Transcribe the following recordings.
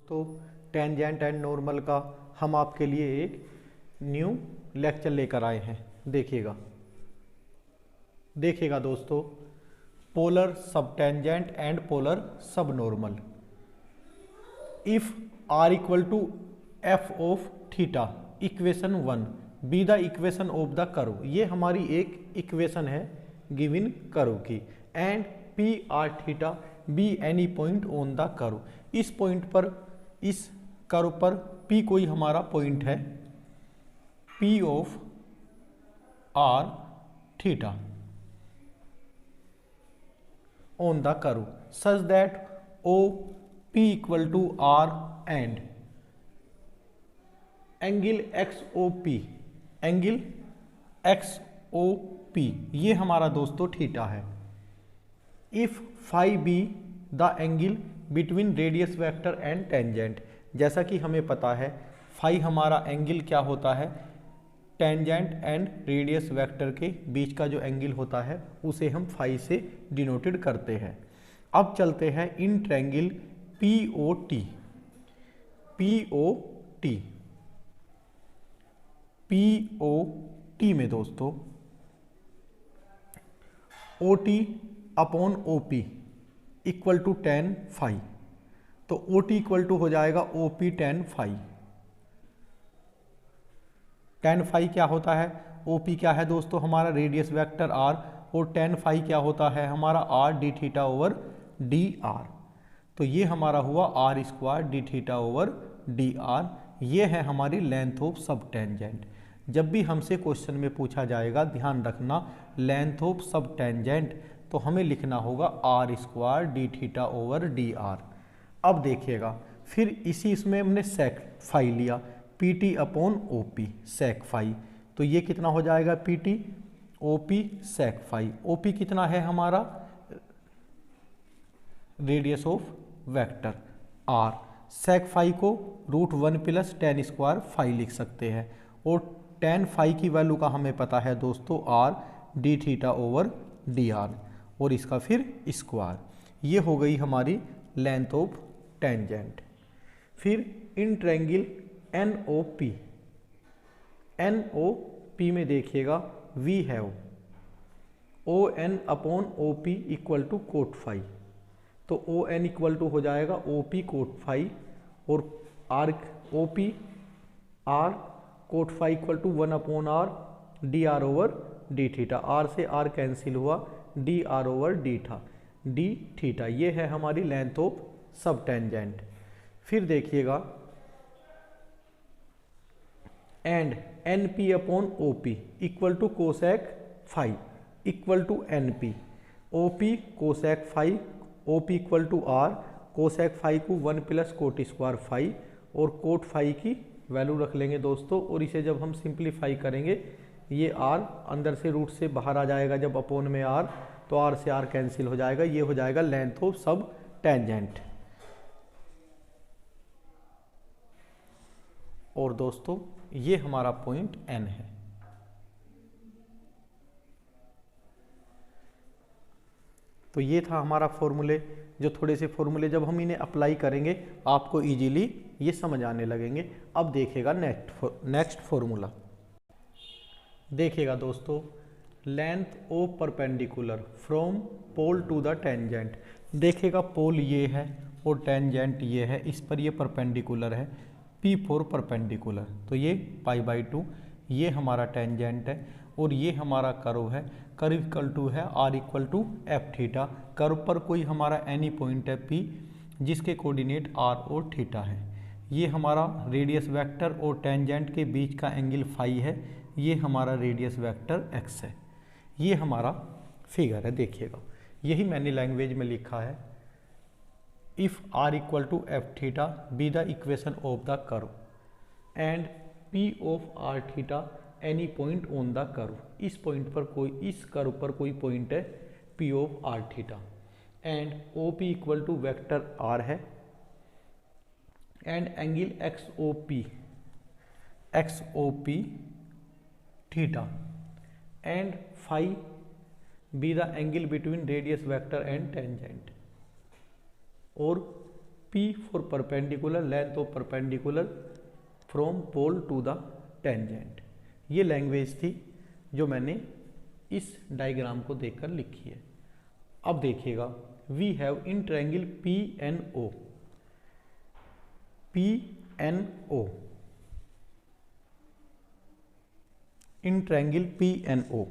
तो tangent and normal का हम आपके लिए एक न्यू लेक्चर लेकर आए हैं। देखिएगा दोस्तों, polar sub tangent and polar sub normal. If are equal to F of theta equation 1 be the equation of the curve, ये हमारी एक इक्वेशन है गिवन कर्व की। And P R theta be any point on the curve, इस point पर, इस curve पर P कोई हमारा पॉइंट है, P of are theta on the curve such that O P equal to R and angle X O P, angle X O P ये हमारा दोस्तों थीटा है। If phi be the angle between radius vector and tangent, जैसा कि हमें पता है phi हमारा एंगल क्या होता है, टेंजेंट एंड रेडियस वेक्टर के बीच का जो एंगल होता है उसे हम फाई से डिनोटेड करते हैं। अब चलते हैं in triangle P O T, P O T, P O T में दोस्तों O T upon O P equal to tan phi, तो ओ टी इक्वल टू हो जाएगा O P tan phi. Tan phi क्या होता है, ओ पी क्या है दोस्तों हमारा रेडियस वेक्टर आर, और टेन फाई क्या होता है हमारा R D theta over D R. तो ये हमारा हुआ R square d theta over D R, ये है हमारी लेंथ ऑफ सब टेंजेंट। जब भी हमसे क्वेश्चन में पूछा जाएगा ध्यान रखना लेंथ ऑफ सब टेंजेंट, तो हमें लिखना होगा r square d theta over D R. अब देखिएगा फिर इसी इसमें हमने सेक फाई लिया, P T upon O P sec phi, तो ये कितना हो जाएगा P T O P sec phi. O P कितना है हमारा radius of vector r, sec phi को root 1 plus tan square phi लिख सकते हैं, और टेन फाई की वैल्यू का हमें पता है दोस्तों are D theta over D R, और इसका फिर स्क्वायर। ये हो गई हमारी लेंथ ऑफ टेंजेंट। फिर in triangle N O P, N O P में देखिएगा we have O N upon O P equal to cot phi, तो ओ एन इक्वल टू हो जाएगा ओ पी कोट फाई, और r O P r cot phi equal to 1 upon R D R over D theta, r से r cancel हुआ, d are over d था d theta. ये है हमारी length of सब टेंजेंट। फिर देखिएगा and N P upon O P equal to cosec phi equal to N P, O P cosec phi, O P equal to R cosec phi को 1 plus cot square phi, और cot phi की value रख लेंगे दोस्तों, और इसे जब हम सिंप्लीफाई करेंगे ये आर अंदर से रूट से बाहर आ जाएगा, जब अपॉन में आर तो आर से आर कैंसिल हो जाएगा, ये हो जाएगा लेंथ ऑफ सब टेंजेंट। और दोस्तों ये हमारा पॉइंट एन है। तो ये था हमारा फॉर्मूले, जो थोड़े से फॉर्मूले जब हम इन्हें अप्लाई करेंगे आपको इजीली ये समझ आने लगेंगे। अब देखिएगा नेक्स्ट फॉर्मूला। देखिएगा दोस्तों length of perpendicular from pole to the tangent, देखिएगा पोल ये है और टेंजेंट ये है, इस पर ये परपेंडिकुलर है, पी फॉर परपेंडिकुलर, तो ये पाई बाई 2 ये हमारा टेंजेंट है, और ये हमारा कर्व है, कर्व इक्वल टू है R equal to F theta, curve पर कोई हमारा एनी पॉइंट है पी जिसके कोऑर्डिनेट आर और थीटा है, ये हमारा रेडियस वेक्टर और टेंजेंट के बीच का एंगल फाई है, ये हमारा रेडियस वेक्टर एक्स है, ये हमारा फिगर है। देखिएगा यही मैंने लैंग्वेज में लिखा है, if are equal to F theta be the equation of the curve and P of are theta any point on the curve, इस पॉइंट पर कोई, इस कर्व पर कोई पॉइंट है P of are theta, and O P equal to vector r है, and angle X O P theta, and phi be the angle between radius vector and tangent, और P for perpendicular, length of perpendicular from pole to the tangent। ये language थी जो मैंने इस diagram को देखकर लिखी है। अब देखिएगा, we have in triangle P N O, P N O, in triangle P N O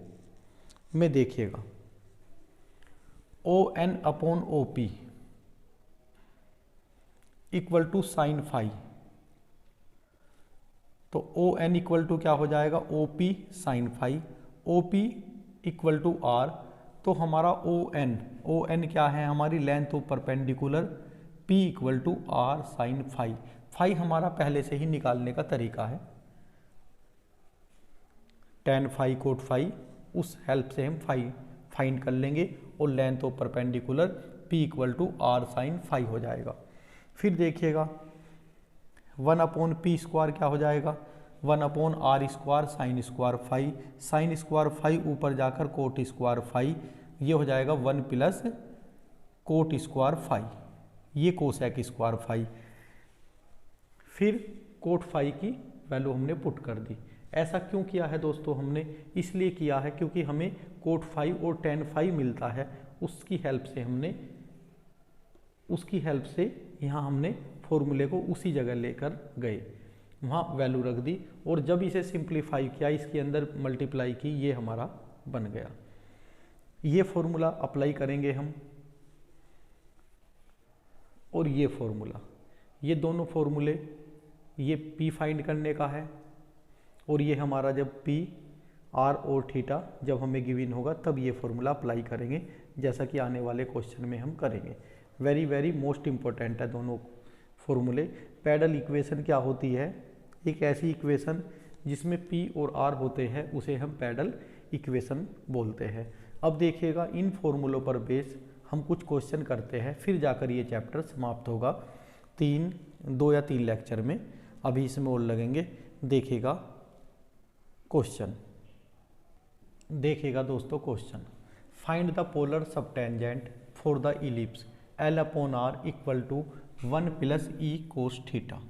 में देखिएगा O N upon O P equal to sine phi, तो ओ एन इक्वल टू क्या हो जाएगा, O P sine phi, O P equal to R, तो हमारा O N क्या है, हमारी length of perpendicular, P equal to R sine phi. Phi हमारा पहले से ही निकालने का तरीका है, टेन फाई कोट फाई, उस हेल्प से हम फाई फाइंड कर लेंगे और length of perpendicular P equal to R sine phi हो जाएगा। फिर देखिएगा 1 अपॉन पी स्क्वायर क्या हो जाएगा, 1 upon R square sine square phi, sine square phi ऊपर जाकर कोट स्क्वायर फाई, ये हो जाएगा 1 प्लस कोट स्क्वायर फाई, ये कोसेक स्क्वायर फाई। फिर कोट फाई की वैल्यू हमने पुट कर दी। ऐसा क्यों किया है दोस्तों हमने, इसलिए किया है क्योंकि हमें कोट फाई और टेन फाई मिलता है, उसकी हेल्प से यहाँ हमने फॉर्मूले को उसी जगह लेकर गए, वहाँ वैल्यू रख दी और जब इसे सिंप्लीफाई किया, इसके अंदर मल्टीप्लाई की, ये हमारा बन गया। ये फॉर्मूला अप्लाई करेंगे हम और ये फॉर्मूला, ये दोनों फॉर्मूले, ये P फाइंड करने का है और ये हमारा जब P R और थीटा जब हमें गिवन होगा तब ये फॉर्मूला अप्लाई करेंगे, जैसा कि आने वाले क्वेश्चन में हम करेंगे। वेरी वेरी मोस्ट इम्पोर्टेंट है दोनों फॉर्मूले। पैडल इक्वेशन क्या होती है, एक ऐसी इक्वेशन जिसमें P और R होते हैं उसे हम पैडल इक्वेशन बोलते हैं। अब देखिएगा इन फॉर्मूलों पर बेस हम कुछ क्वेश्चन करते हैं, फिर जाकर ये चैप्टर समाप्त होगा 2 या 3 लेक्चर में, अभी इसमें और लगेंगे। देखिएगा क्वेश्चन, देखिएगा दोस्तों question, find the polar subtangent for the ellipse L upon r equal to 1 plus E cos theta.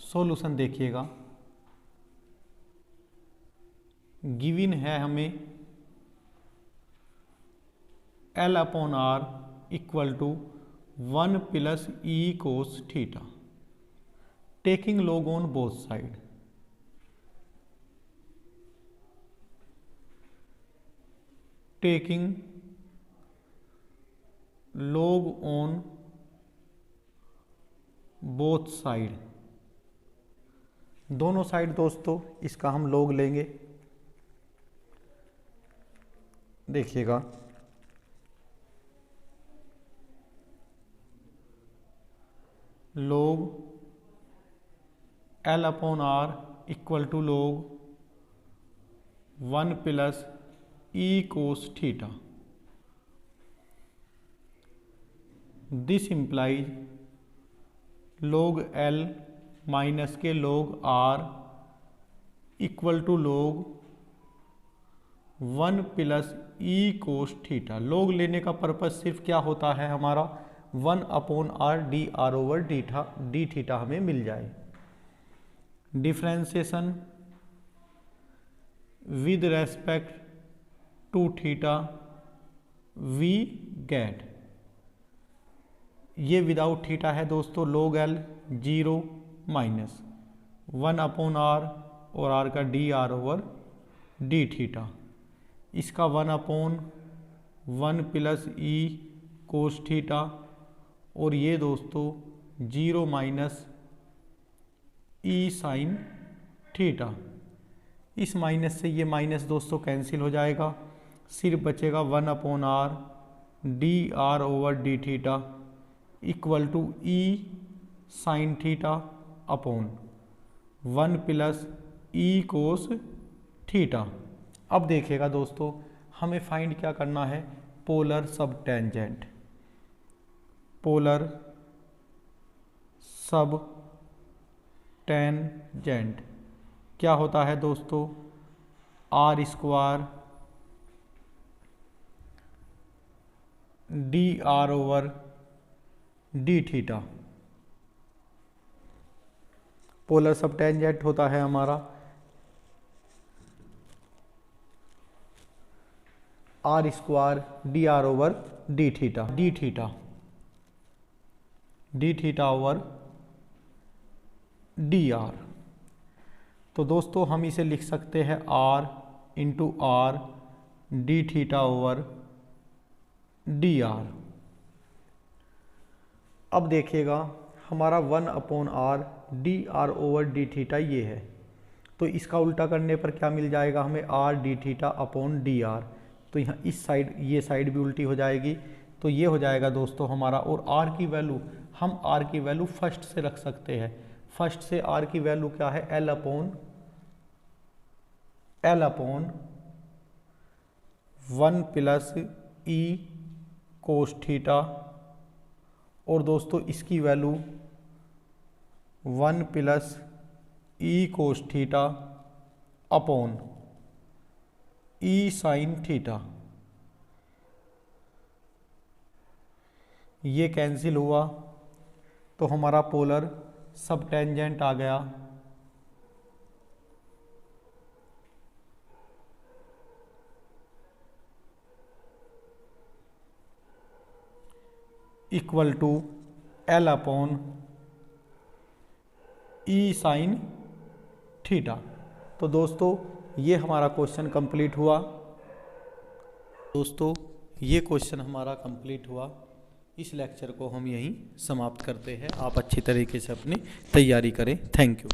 Solution देखिएगा, गिवन है हमें L upon r equal to 1 plus E cos theta, taking log on both side, taking log on both side, दोनों side दोस्तों इसका हम log लेंगे। देखिएगा log L upon r equal to log 1 plus E cos theta, this implies log L minus के log R equal to log 1 plus E cos theta. log लेने का purpose सिर्फ क्या होता है हमारा, 1 upon R D R over D theta हमें मिल जाए। Differentiation with respect to theta we get, ये विदाउट थीटा है दोस्तों, log L 0 minus 1 upon R और आर का D are over D theta, इसका 1 अपॉन 1 प्लस ई कोस थीटा, और ये दोस्तों 0 माइनस ई साइन थीटा। इस माइनस से ये माइनस दोस्तों कैंसिल हो जाएगा, सिर्फ बचेगा 1 upon R D R over D theta equal to E sine theta upon 1 plus E cos theta. अब देखिएगा दोस्तों हमें फाइंड क्या करना है, polar sub tangent, polar sub tangent क्या होता है दोस्तों, R square D are over D theta. Polar sub tangent होता है हमारा R square D are over D theta, D theta, D theta over D R. तो दोस्तों हम इसे लिख सकते हैं R into R D theta over D R. अब देखिएगा हमारा 1/r D are over D theta ये है, तो इसका उल्टा करने पर क्या मिल जाएगा हमें, are D theta upon D R. तो यहाँ इस साइड ये साइड भी उल्टी हो जाएगी, तो ये हो जाएगा दोस्तों हमारा। और आर की वैल्यू, हम आर की वैल्यू फर्स्ट से रख सकते हैं। फर्स्ट से आर की वैल्यू क्या है, एल अपॉन 1 प्लस ई कोस थीटा, और दोस्तों इसकी वैल्यू 1 प्लस ई cos theta upon E sine theta. ये कैंसिल हुआ तो हमारा पोलर सब टेंजेंट आ गया equal to L upon E sine theta. तो दोस्तों ये हमारा क्वेश्चन कंप्लीट हुआ। दोस्तों ये क्वेश्चन हमारा कंप्लीट हुआ। इस लेक्चर को हम यहीं समाप्त करते हैं। आप अच्छी तरीके से अपनी तैयारी करें। Thank you.